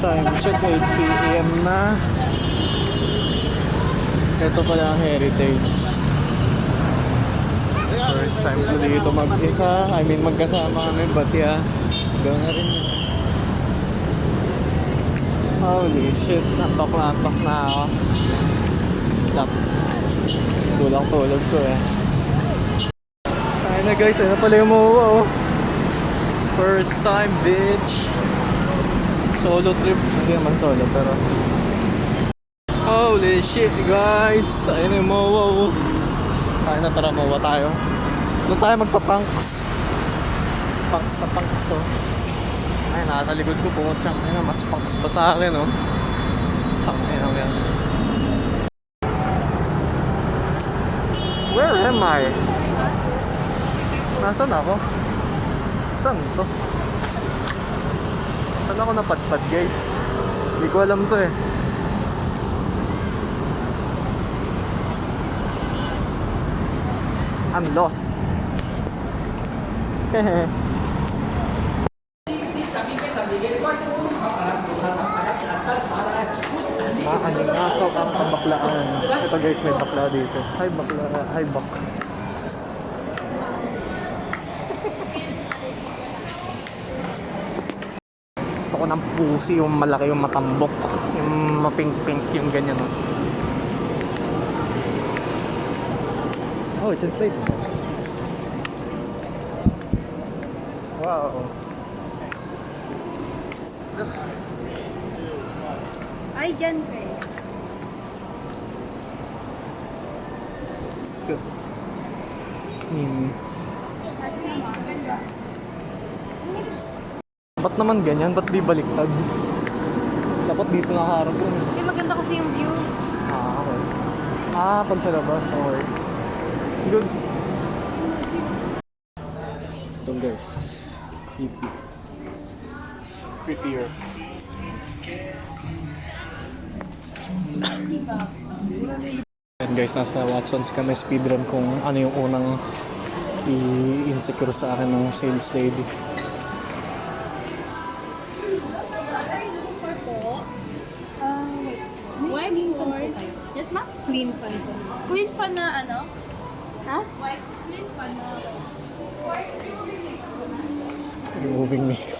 Time check, 8 p.m. na. Ito pala ang Heritage. First time ko dito mag-isa. I mean, magkasama kami. Batya. Gawin na rin yun. Holy shit. Nantok na ako. Kulang tulog ko eh. Ayun na guys. Ayun na pala yung MOA oh. First time bitch. Solo trip. Hindi naman solo pero holy shit guys. Ayun yung MOA oh. Ayun na, tara MOA tayo. Doon tayo magpa-punks. Punks na punks oh. Ayun, nasa likod ko pumutsang. Ayun na, mas punks pa sa akin oh. Tangin na yan. Where am I? Nasaan ako? Saan to? Saan ako napadpad guys? Hindi ko alam to eh. I'm lost. Hehe. Aso ang pambaklaan. Ito guys, may bakla dito. Hi bakla, hi bak. Gusto ko ng pusi, yung malaki, yung matambok, yung mapink-pink, yung ganyan no? Oh, it's inflatable. Wow. Ay, dyan pa eh. Good. Ba't naman ganyan? Ba't di baliktad? Dapat dito nakaharap yun. Hindi, maganda kasi yung view. Ah, okay. Ah, pag sa labas. Okay. Good. Ito guys. Creepy. Creepier. And guys, nasa Watson's kami speedrun kung ano yung unang i-insecure sa akin ng sales lady. Wait. Clean fan. Yes, ma'am? Clean fan. Clean fan na ano? Ha? White clean fan na. Removing makeup.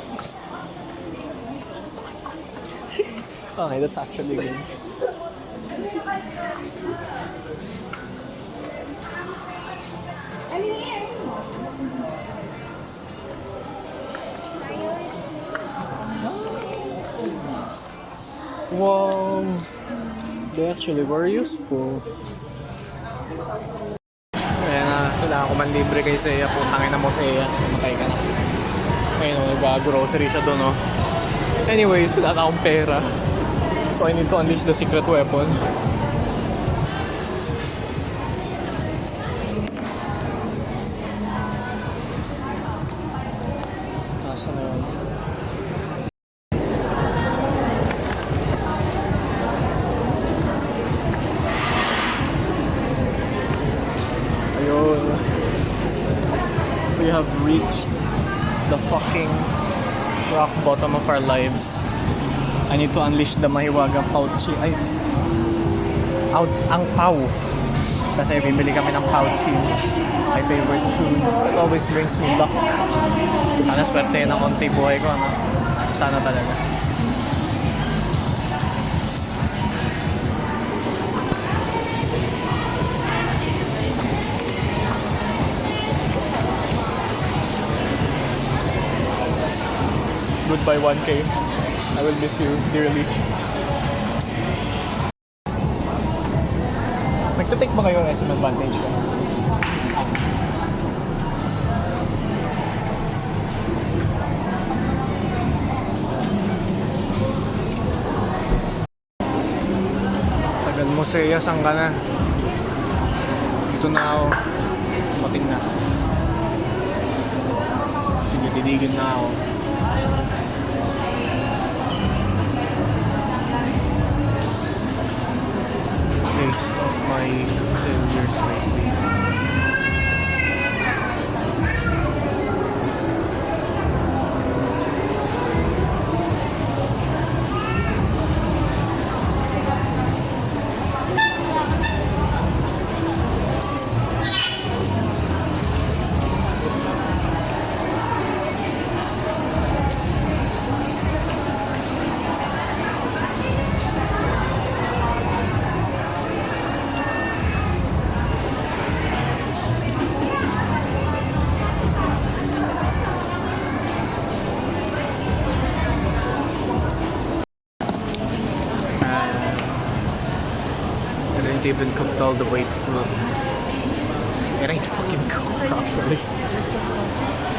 Okay, that's actually good. I'm here. Wow, they actually were useful. Kaya na, kailangan ko man libre kay Seiya. Putangin na mo Seiya, matay ka na. Ayun o, nag-grocery siya doon o. Anyways, wala na akong pera. So I need to unleash the secret weapon. Nasaan na yun? Ayun. We have reached the fucking rock bottom of our lives. I need to unleash the mahiwagang pouchi. Ay, out ang pau. Kasi bibili kami ng pouchi. My favorite food. It always brings me luck. Sana swerte na konti buhay ko, ano? Sana talaga. Goodbye 1K. I will miss you dearly. Nagtitake ba kayo ng SM Advantage ko? Tagal mo Seiya, saan ka na? Dito na ako. Mating na. Sige, titigil na ako. Taste of my failures lately. ain't even cooked all the way through. It ain't fucking cooked properly.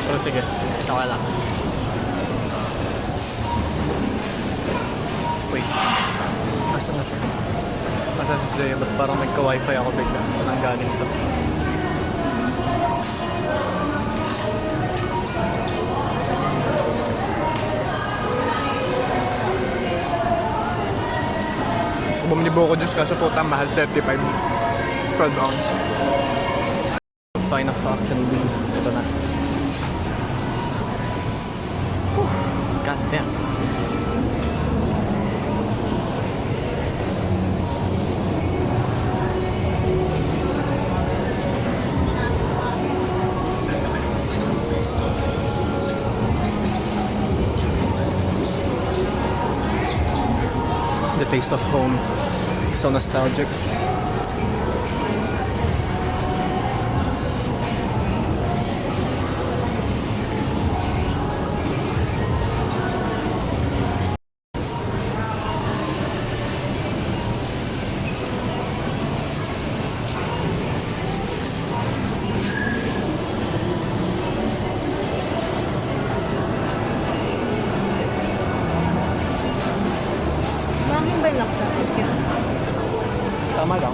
Pero sige, okay lang. Wait, asan na siya? Asan si Zaya? Ba't parang nagka-wifi ako bigla? Saan ang galing to? Bumili buko juice kaso puta mahal 35 12 ounce. Find a fox and leave. Ito na. God damn. The taste of home. So nostalgic. Bakit ba yung laptop? Tama lang.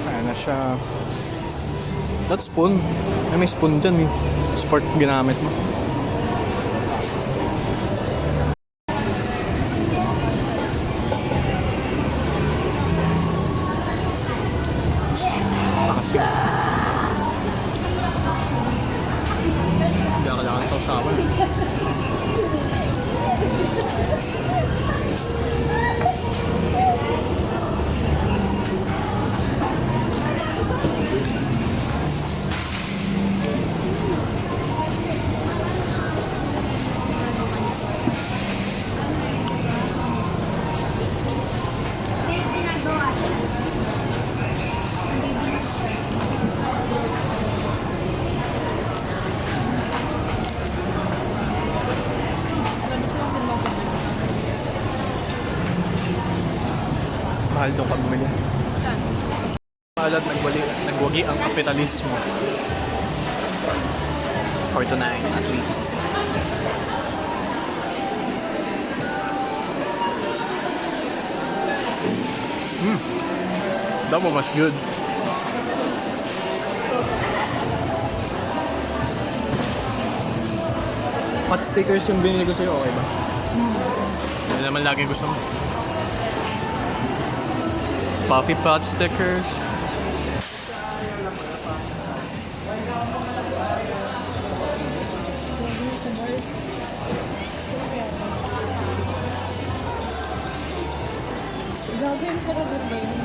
Ayan na siya. That spoon. Ay, may spoon dyan eh. Sport ginamit mo. Akas. Hindi ako kailangan sa usapan. Mahal doon kami bumili. Mahal at nagwagi ang kapitalismo. For tonight, at least. That one was good. Hot stickers yung binili ko sa'yo, okay ba? Hindi naman lagi gusto mo. Puffy pot stickers. Gagawin ko na ba yun?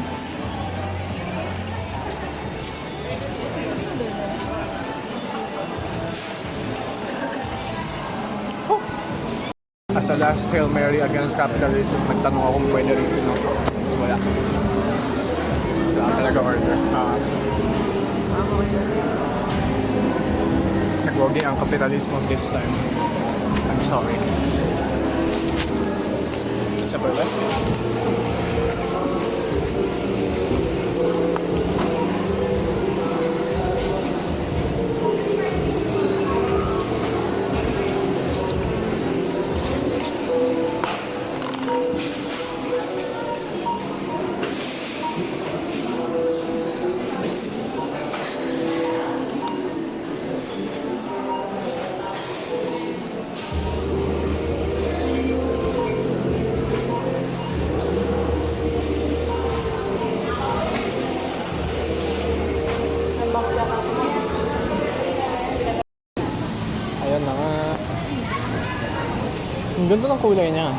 As a last Hail Mary against capitalism, nagtanong ako kung pwede rin yun. Wala. Wala talaga order. Nagwagi ang kapitalismo this time. I'm sorry. Sa Burlesque. Ayan na nga. Ang ganda ng kulay niya.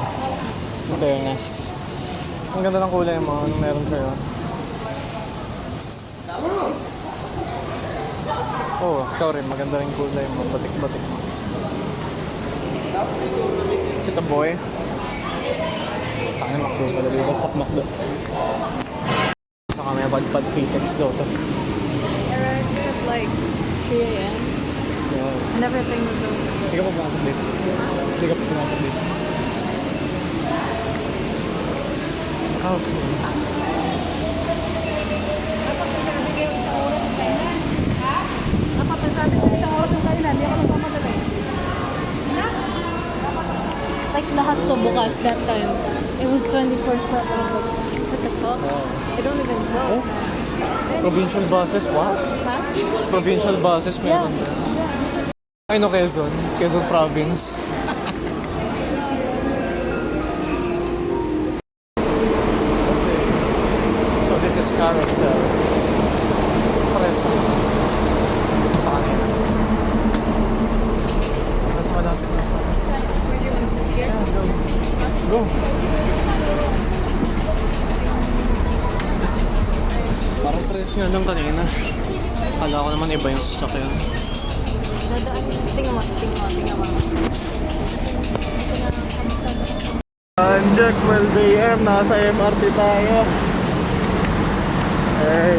In fairness. Ang ganda ng kulay mo. Anong meron sa'yo? Oh, ikaw rin. Maganda rin kulay mo. Batik-batik mo. Is it a boy? Tayo Macdo pala dito. Fuck Macdo. Saka may badpad P-Tex daw to. I arrived at like 3 a.m. Yeah. And everything was over. Hindi ka pa pumasok dito. Hindi ka pa pumasok dito. Okay. Dapat sinabi ko isang oras ng kainan. Ha? Dapat sabi ko isang oras ng kainan. Hindi ako nagmamadali. Like lahat to bukas that time. It was 24/7. What the fuck? I don't even know. Oh? Provincial buses, what? Ha? Provincial buses Yeah. meron din. Ay no, Quezon. Quezon province. So this is Carousel. Preso. Sa kanina. Mas malapit na. Where do you want to sit here? Go. Parang tres nga lang kanina. Kala ko naman iba yung sasakyan. Dadaan. Tingnan mo. Jack, 12 AM, nasa MRT tayo. Hey.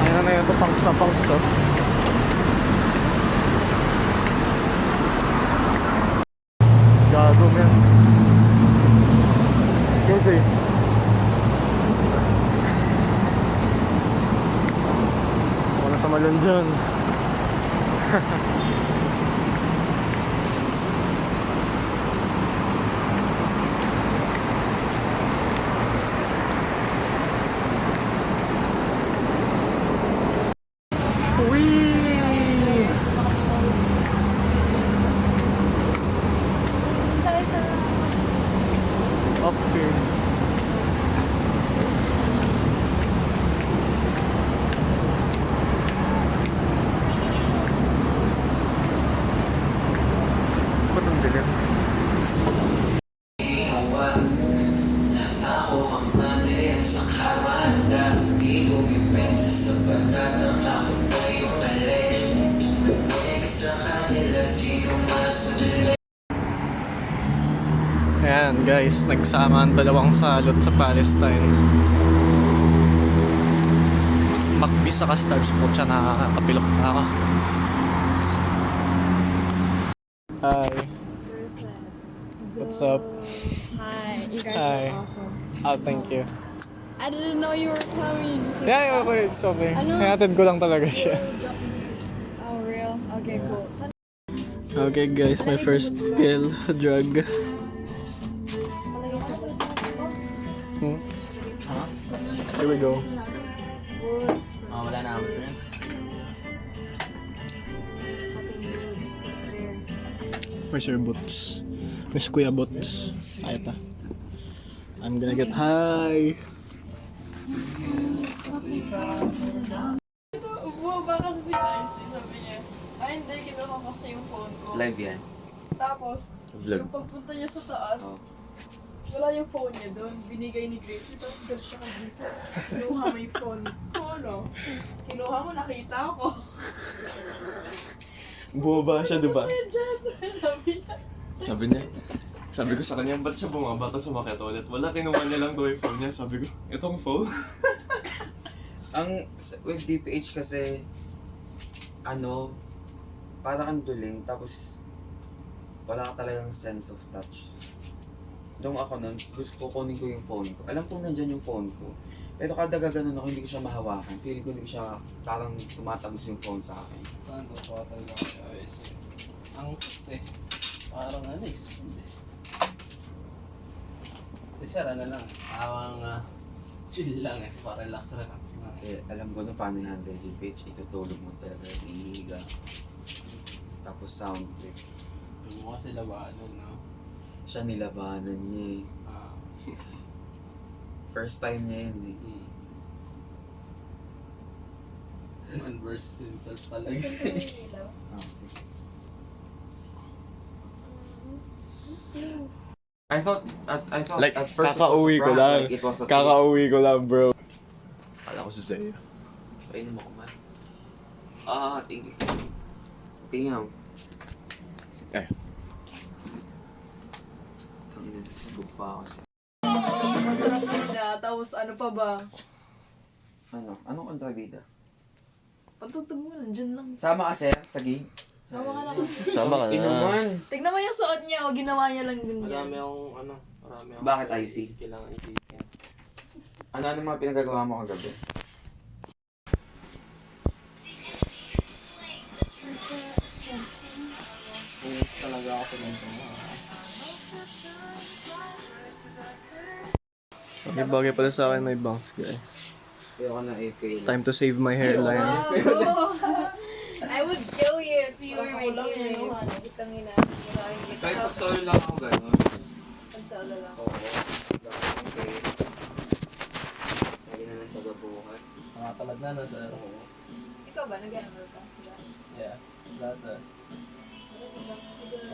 Ayun na yun, ito punks na punks, oh. Gago, man. Kasi gusto ko na tumalon dyan. Whee! Tayo sa... Okay. Ba't ang dilim? Ayan guys, nagsama ang dalawang salot sa Palestine. Macbee sa Stars po siya, nakakapilok na ako. Hi. What's up? Hi, you guys Hi. are awesome. Oh, thank you. I didn't know you were coming. Yeah, okay, it's okay. Ano? Hayatid ko lang talaga siya. Oh, real? Okay, cool. Saan- Okay guys, my first pill, drug. Here we go. Woods. Oh, wala na ako yan. Fucking woods. There. Where's your boots? Where's Kuya Boots? Ay, ito. I'm gonna get high. Bumaba kasi si Icy, sabi niya, ay hindi, kinuha ko kasi yung phone ko. Live yan. Tapos, Vlog. yung pagpunta niya sa taas, wala yung phone niya doon. Binigay ni Griffith, tapos dala siya kay Griffith. Kinuha mo yung phone ko, no? Kinuha mo, nakita ko. Bumaba siya, diba? Kaya dyan, sabi niya. Sabi ko sa kanya, ba't siya bumaba tapos sumakit ulit? Wala, kinuha niya lang daw yung phone niya. Sabi ko, itong phone? With DPH kasi, para kang duling, tapos wala ka talagang sense of touch. Nung ako nun, gusto ko kunin ko yung phone ko. Alam kong nandyan yung phone ko. Pero kada gaganon ako, hindi ko siya mahawakan. Feeling ko hindi ko siya parang tumatagos yung phone sa akin. Paano po talaga ako ang parang smooth eh. Sara na lang. Awang chill lang para relax lang. Alam ko na paano i-handle DPH. Itutulog mo talaga, ihiga. Tapos sound trip. Yung mo kasi labanan, no? Siya nilabanan niya eh. Ah. First time niya yun eh. Man versus himself talaga. Sige. I thought Like, at first kakauwi ko lang. Like, it was a Kakauwi ko lang, bro. Kala ko si Zaya. Painom ako man. Thank you. Damn. Eh. Tangina, sasabog pa ako siya. Tapos ano pa ba? Anong kontrabida? Patutog mo, nandyan lang. Sama ka sir, sa gig? Sama ka naman. Sama ka na. Inuman. Tignan mo yung suot niya, o ginawa niya lang din Marami yan. akong ano, marami akong... Bakit IC? Kailangan i-take. Ano mga pinagagawa mo kagabi? Kung talaga ako pinagagawa. Okay, bagay pala sa akin may bangs, guys. Kaya ka na AK. Time to save my hairline. I would kill you if you were my Ako lang kid. yun, ano. Itang ina. Maraming kita. Kahit pag solo lang ako gano'n. Pansala lang. Oo. Okay. Lagi na lang tagabuhat. Nakatamad na no, sir. Oo. Ikaw ba? Nag-aaral ka? Yeah. Lahat na.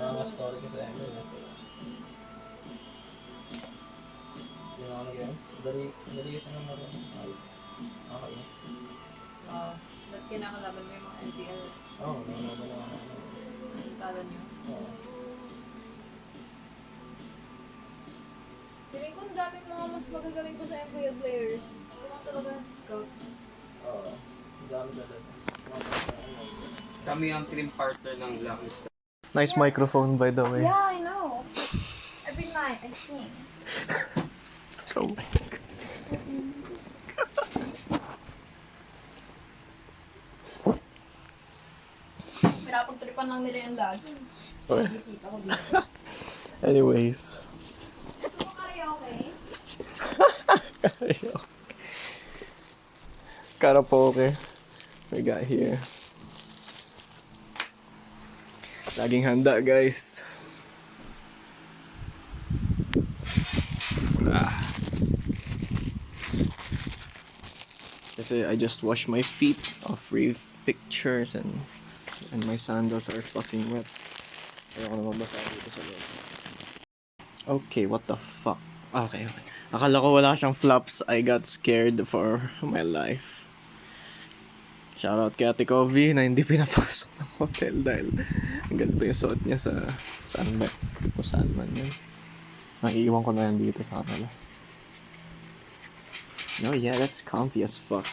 Mga story ko sa ML. Yung ako nag-game. Dali siya ng laro. Nakakainis. Ba't kinakalaban mo yung mga NPL? Oo, nalaman na ako. Talo niyo? Oo. Feeling ko ang daming mga mas magagaling ko sa MPL players. Tumang talaga na sa scout. Oo. Ang dami talaga. Kami ang team partner ng Blacklist. Nice microphone, by the way. Yeah, I know. Every night I sing. Oh. Pinapagtripan lang nila yung lag. Okay. Bisita ko dito. Anyways. Karaoke? Karaoke. We got here. Laging handa, guys. Kasi I just washed my feet of free pictures and my sandals are fucking wet. Ayoko na mabasa dito sa loob. Okay, what the fuck? Okay. Akala ko wala siyang flaps. I got scared for my life. Shoutout kay Ate Kovi na hindi pinapasok ng hotel dahil ang ganda yung suot niya sa saan ba? Kung saan man yun. Naiiwan ko na yan dito sa kanila. No, yeah, that's comfy as fuck.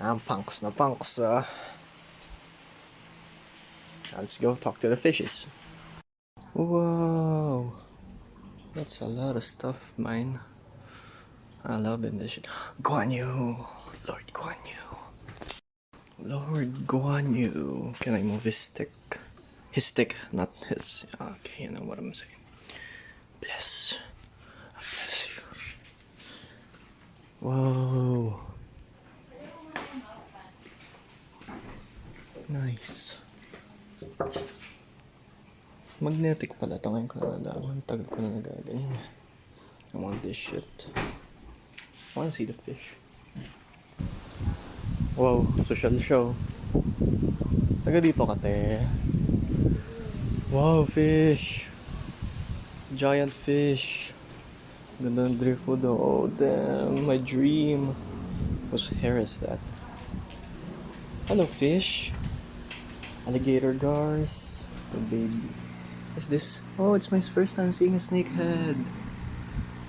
Punks na punks. Let's go talk to the fishes. Whoa. That's a lot of stuff, mine. I love it, this shit. Guan Yu. Lord Guan Yu. Lord Guan Yu. Can I move his stick? His stick, not his. Okay, you know what I'm saying. Bless. I bless you. Whoa. Nice. Magnetic pala. Tangayin ko na nalaman. Tagal ko na nagaganyan. I want this shit. I wanna see the fish. Wow, social show. Taga dito ka, te. Wow, fish. Giant fish. Ganda ng drift food. Oh, damn. My dream. Whose hair is that? Hello, fish. Alligator gars. The baby. Is this? Oh, it's my first time seeing a snakehead.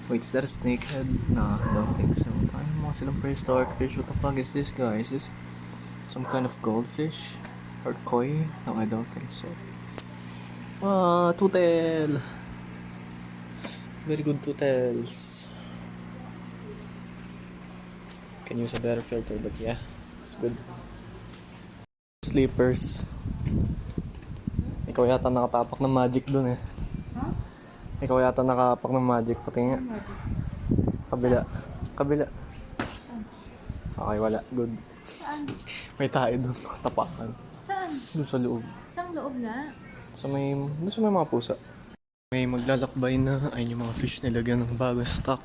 Wait, is that a snakehead? Nah, I don't think so. Ay, mga silang prehistoric fish. What the fuck is this, guy? Is this some kind of goldfish? Or koi? No, I don't think so. Ah, tutel! Very good tutels. Can use a better filter, but yeah, it's good. Sleepers. Ikaw yata nakatapak ng magic dun eh. Huh? Ikaw yata nakapak ng magic. Pati nga. Kabila. Kabila. Okay, wala. Good. Saan? May tayo dun. Tapakan. Saan? Dun sa loob. Saan loob na? Dun sa may mga pusa. May maglalakbay na. Ayun yung mga fish nilagyan ng bagong stock.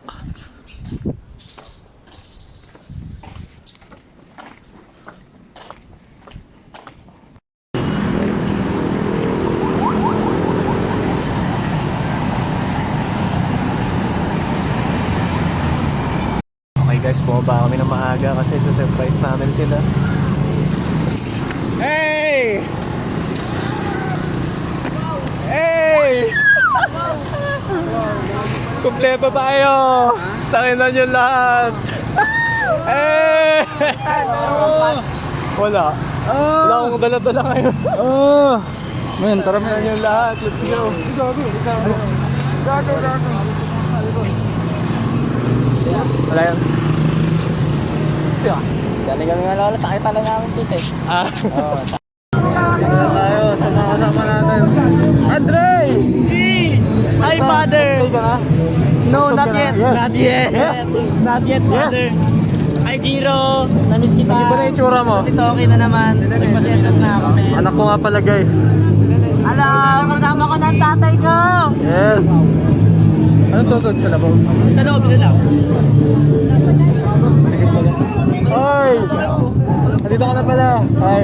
Okay guys, bumaba kami ng maaga kasi surprise namin sila. Hey! Hey! Kompleto tayo! Takinan nyo lahat! Hey! Wala. Wala akong dala-dala ngayon. Man, tara mo. Yan yung lahat. Let's go. Gago. Wala yan. Galing kami nga lola, sakay pala namin sit eh. Ah. Oo, Kaya tayo sa mga kasama natin. Andre! Hi, father! Okay ka na? No, not yet. Yes. Not yet. Yes. Not yet, father. Hi, Giro. Namiss kita. Iba na yung itsura mo. Si Toki na naman. Nagpa-set up na ako. Anak ko nga pala guys. Hello, kasama ko ng tatay ko. Yes. Anong tutod sa labaw? Sa loob sila. Sige pala. Hoy! Nandito ka na pala. Hi.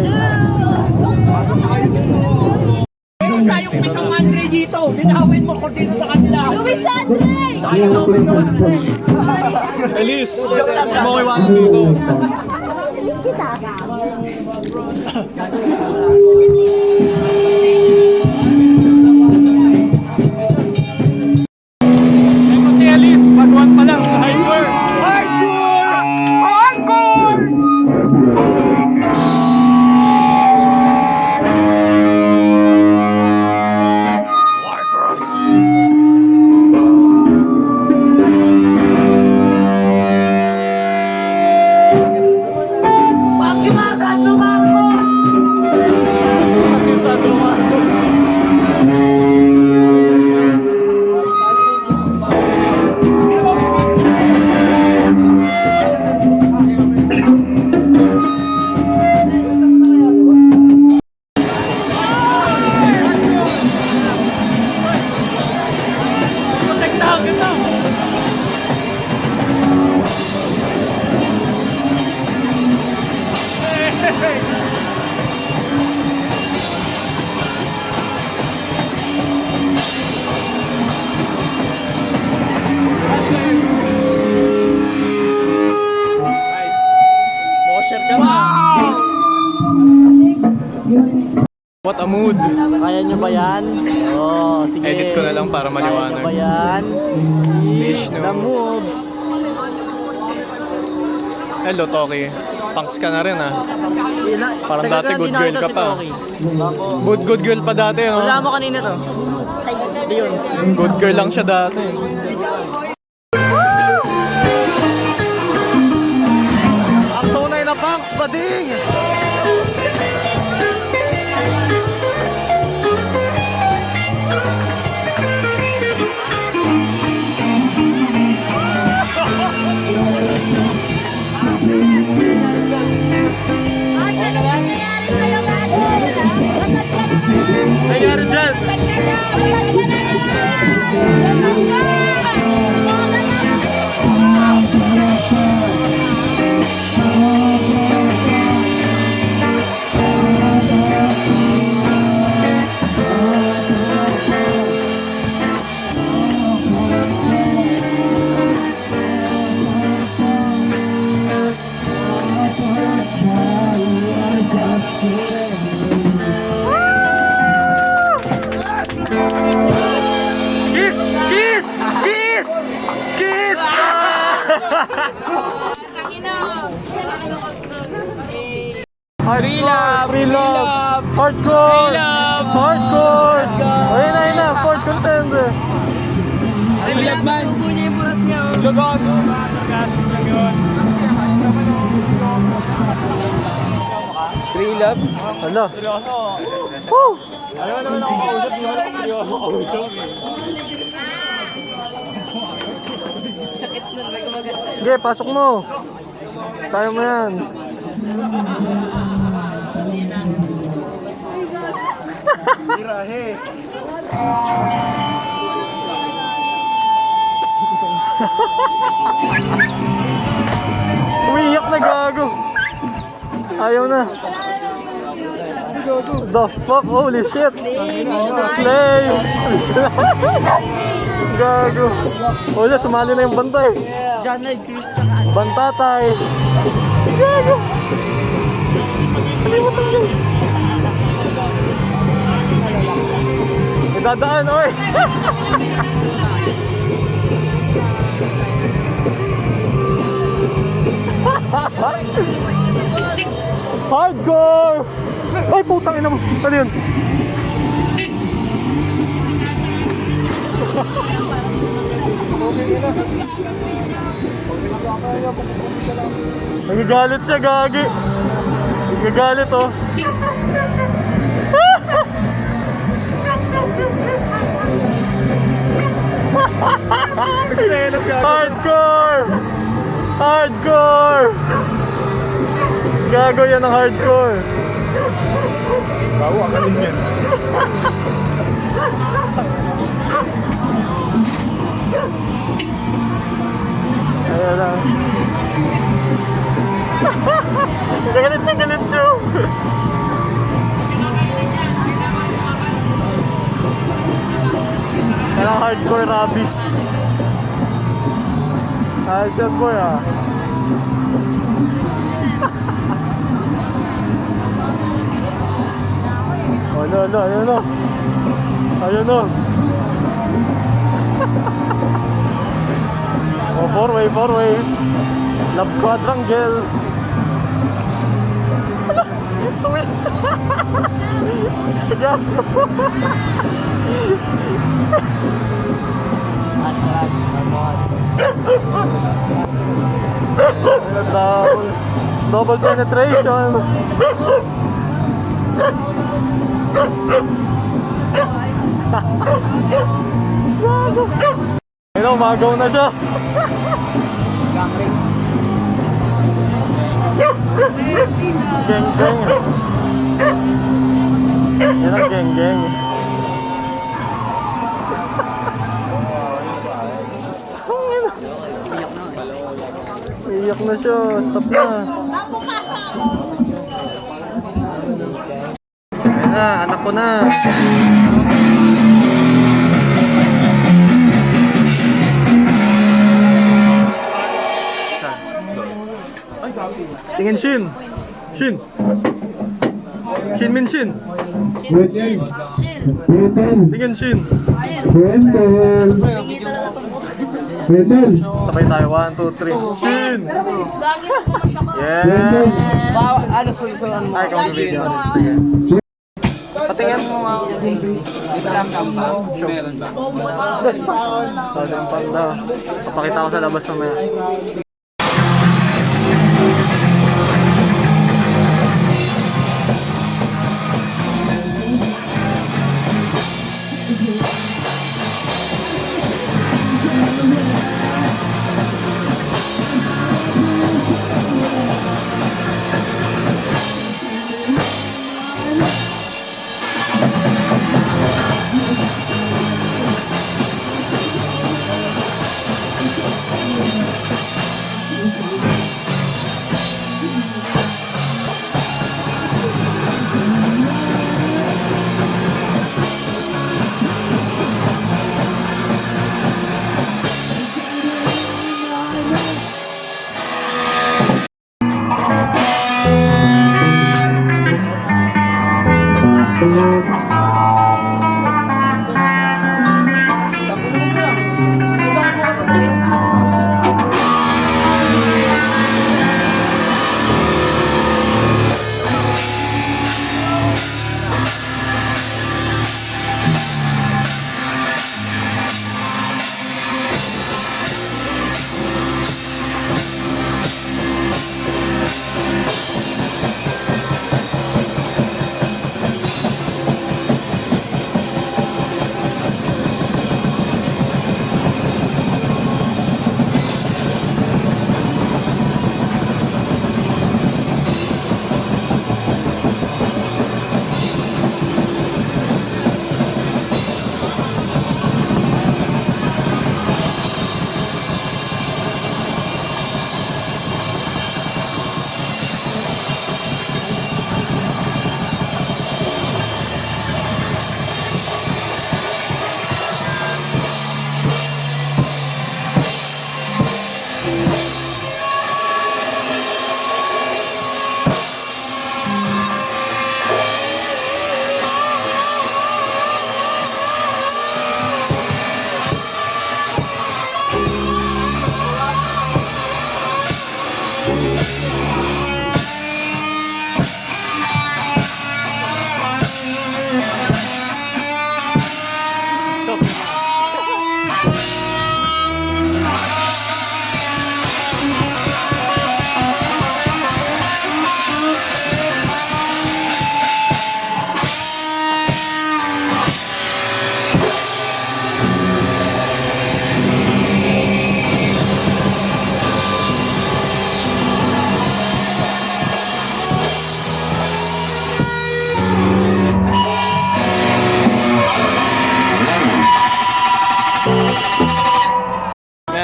Tayong may kamandre dito. Dinawin mo kung sino sa kanila. Luis Andre! Elise! Huwag mo ko iwanan dito. Ito si Elise. Baguan pa lang. Hardcore! Sandro Marcos. Nice. Mo-share ka na. What a mood. Kaya nyo ba yan? Oo, sige. Edit ko na lang para maliwanag. Kaya nyo ba yan? Fish, no? The moves. Hello, Toki. Punks ka na rin, ah. Parang dati good girl ka pa. Good girl pa dati, no? Wala mo kanina to. Yun. Good girl lang siya dati. Ang tunay na punks, bading! Nangyari dyan? Kiss! Kiss! Kiss! Kiss! Hardcore! Free love! Hardcore! Hardcore! Ayun na! Fourth contender! Bilagman. Subo niya yung burat niya. Lugos! Free love. Hala! Woo! Alam mo naman ako kausap, di mo lang seryoso kausap. Sakit nun. May kumagat sa'yo. Sige, pasok mo! Tayo mo yan! Irahe! Umiiyak na gago! Ayaw na! The fuck? Holy shit! Slay! Gago! Wala, sumali na yung bantay! John Lloyd Cruz tsaka ano. Bantatay! Gago! Kalimutan yun! Idadaan, oy! Hardcore! Ay, putang ina mo. Ano yun? Nagagalit siya, gagi. Nagagalit, oh. Hardcore! Hardcore! Gago yan ang hardcore. Bawa ka din yan. Ayan lang. Nagalit na galit siya. Kailang hardcore rabies. Ayos yan boy ah. Ano, ayun o. Ayun o. Oh, four way. Love quadrangle. Sweet. Double penetration. Ayun, umagaw na siya. Geng geng. Yan ang geng geng. Iyak na siya. Stop na. Ayan na, anak ko na. Tingin Shin. Shin. Shin min Shin. Chill. Tingin Shin. Hingi talaga itong puto. Sabay tayo. 1, 2, 3. Shin. Gagi na po siya ko. Yes. Ano, sulisan mo? Ay, kung video. Sige. Patingin mo mga Dito lang kampa. Meron ba? Talagang panda. Papakita ko sa labas mamaya.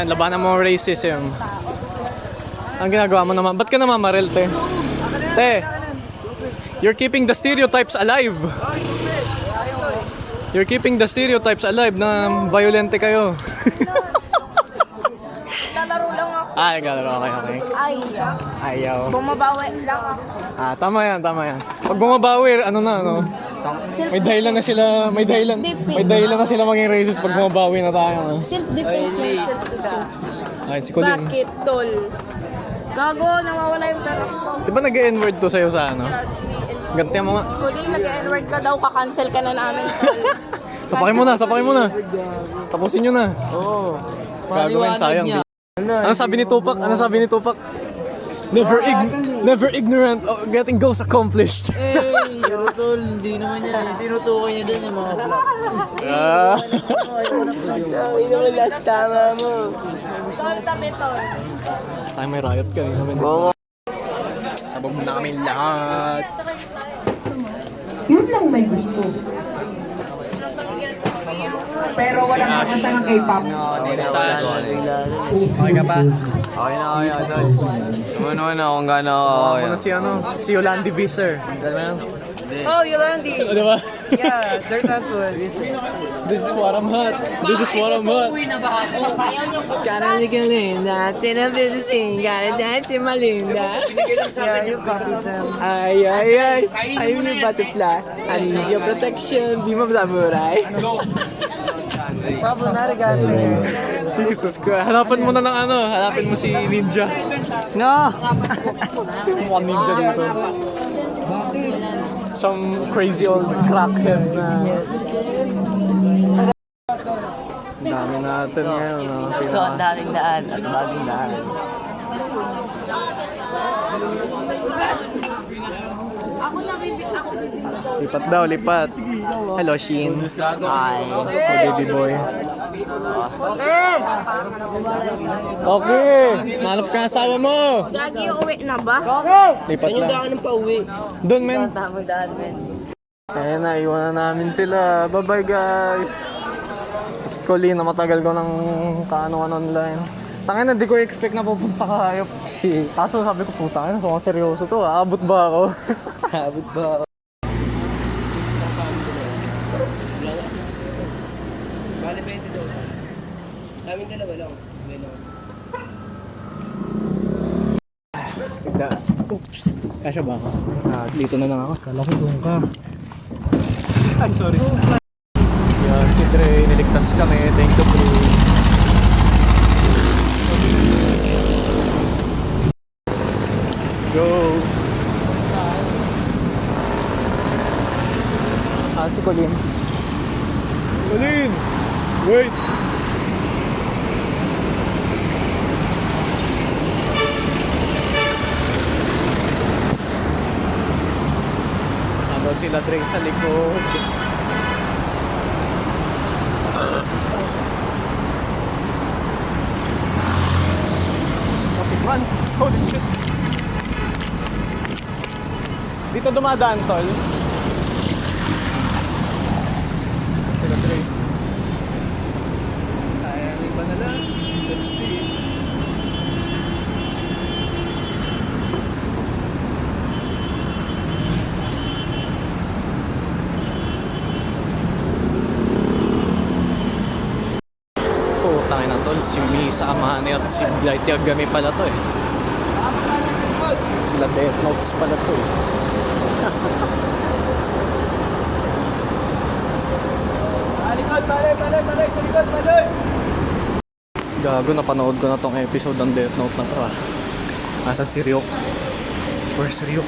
labanan mo ang racism. Ang ginagawa mo naman, ba't ka namamaril, te? Te, you're keeping the stereotypes alive. You're keeping the stereotypes alive na violente kayo. Lalaro lang ako. Ay, galaro, okay. Ay, Ayaw. bumabawi lang ako. Tama yan. Pag bumabawi, ano na, no? May dahilan na sila, may dahilan na sila maging racist pag bumabawi na tayo, no? Self-defense. Ay, si Colin. Bakit, tol? Gago, nawawala yung pera ko. Di ba nag-N-word to sa'yo sa ano? Gantihan mo nga. Huli, nag-N-word ka daw, kakancel ka na namin, tol. Sapakin mo na. Tapusin nyo na. Oo. Gagawin, sayang. Ano sabi ni Tupac? Never ignorant of getting goals accomplished. Pero tol, hindi naman yan. Tinutukoy niya din yung mga vlog. Tol, tabi, tol. Sayang may riot ka. Sabog mo na kami lahat. Yun lang may gusto. Pero walang makanta ng K-pop. Okay ka pa? Okay na, tol. Ano kung gano'n. Si Yolandi Visser. Oh, Yolandi. Ano ba? Yeah, they're not good. This is what I'm hot. Gotta look at Linda, tinang businessing, gotta dance in my Linda. Yeah, you copied them. Ay. I'm your butterfly. I need your protection. Di mo samurai. Problematic guys there. Jesus Christ. Hanapan mo si Ninja. No! Si mukhang ninja dito. Some crazy old crackhead na... Ang dami natin ngayon. So, ang daming daan at bagong daan. Lipat daw. Hello, Shin. Hi. So, baby boy. Okay. Nanap ka ng asawa mo. Gagi, uwi na ba? Lipat lang. ng pauwi. Doon, men. Tamang daan, men. Ayan na, iwan na namin sila. Bye-bye, guys. Si Colleen, na matagal ko ng kaano-ano online. Tangina, di ko expect na pupunta ka hayop. Kaso sabi ko, puta na, so seryoso to. Aabot ba ako? Habit ba? Bale, 20 daw. Namin dalawa lang. Oops. Kasya ba ako? Dito na lang ako. Kala ko doon ka. Ay, sorry. Yan, si Dre, niligtas kami. Thank you, bro. Let's go. Si Colleen. Colleen! Wait! Habang sila Dre sa likod. Man, holy shit. Dito dumadaan, tol. Sila Dre. Kaya ang iba na lang. Let's see. Tangin na tol, si Misa Amane at si Blight Yagami pala to eh. Sila Death Notes pala to eh. Balik, sa likod, balik! Gago, napanood ko na tong episode ng Death Note na to ah. Nasa si Ryuk. Where's Ryuk?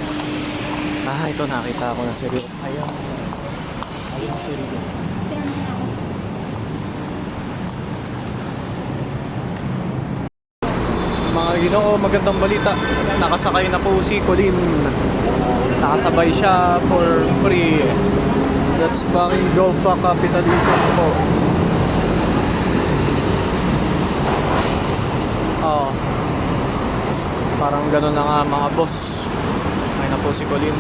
Ito nakita ko na si Ryuk. Ayun si Ryuk. Mga Ginoo, magandang balita. Nakasakay na po si Colleen. Nakasabay siya for free. Let's fucking go for capitalism po. Parang gano'n na nga mga boss. Ay na po si Colleen.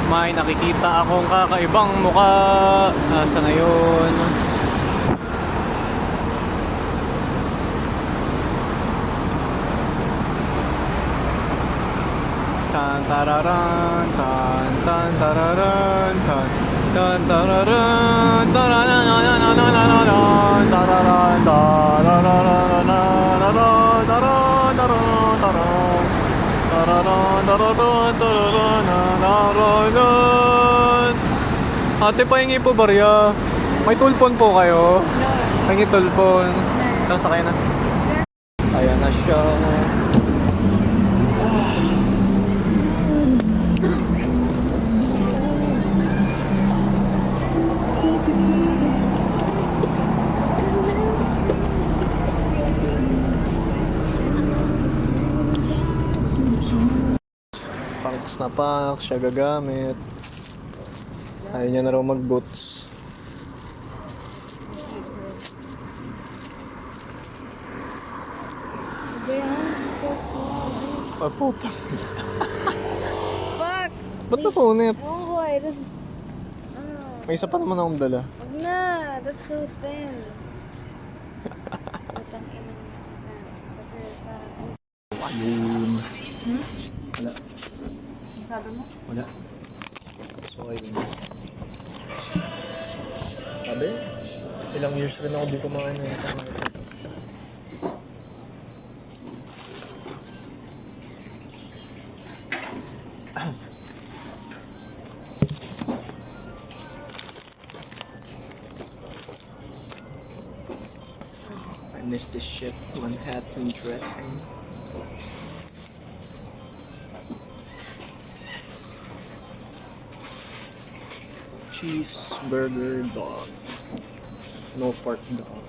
May nakikita akong kakaibang muka. Asa na yun? Tan tararan, tan tan tararan, tan tan tararan, tararararararararan, tararan, tarararararararan, tararan, tararan, tararan. Tararan, tararan, tararan, tararan. Ate, pahingi po barya. May tulpon po kayo? No. Pahingi tulpon. Tara, sakay na. Ayan na siya. Packs na packs, siya gagamit. Ayaw niya na raw mag-boots. So small. Ay, puta. Fuck! Ba't napunit? Oh boy, this is... May isa pa naman akong dala. Wag na! That's so thin. Putang ina. Ayun. Wala. Ang sabi mo? Wala. So, ayun. Sabi, ilang years rin ako di kumain na ito. I miss this shit. Manhattan dressing. Cheeseburger dog. No pork dog.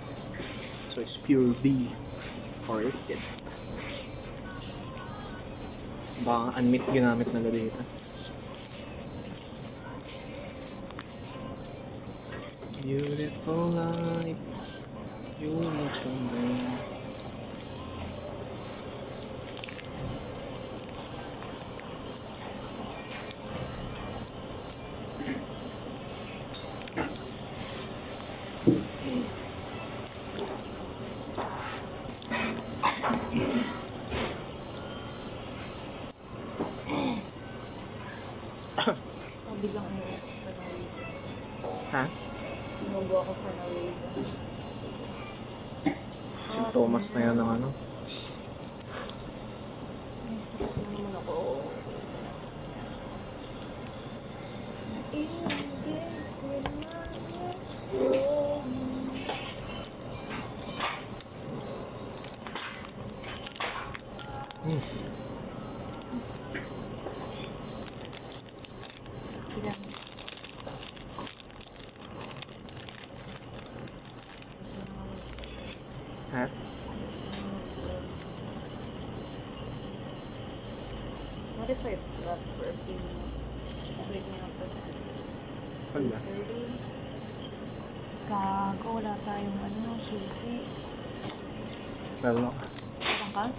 So it's pure beef. Or is it? Baka unmeat ginamit na dito. Beautiful life. You look so good. Biglang ano. Ha? Inubo ako for no reason. Si Thomas na yan ng ano? Sakit na naman ako. Ha? What if I slept for a few minutes? Just wake me up at Wala. 30? Gago, wala tayong ano, susi. Meron ako. Saan ka?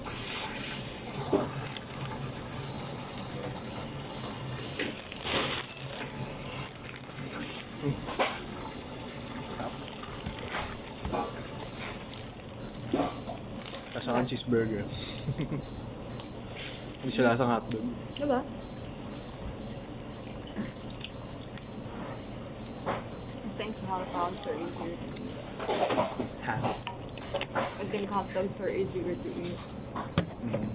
Lasang cheeseburger. Hindi siya lasang hotdog. Diba? I think hot dogs are easier to eat. Ha? I think hot dogs are easier to eat. Mm.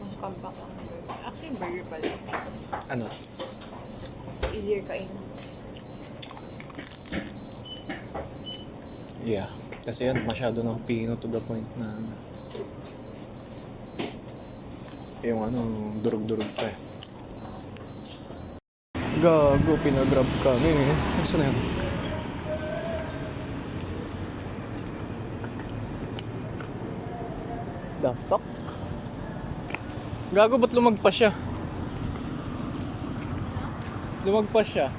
Mas compact ang burger. Actually, burger pala. Ano? Easier kain. Yeah. Kasi yan, masyado ng pino to the point na yung ano, durog-durog pa eh. Gago, pinagrab kami eh. Nasaan na yan? The fuck? Gago, ba't lumagpas siya? Lumagpas siya.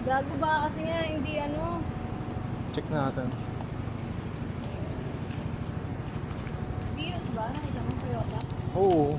Gago ba kasi nga, hindi ano. Check natin. Bios ba? Nakita mo Toyota? Oo.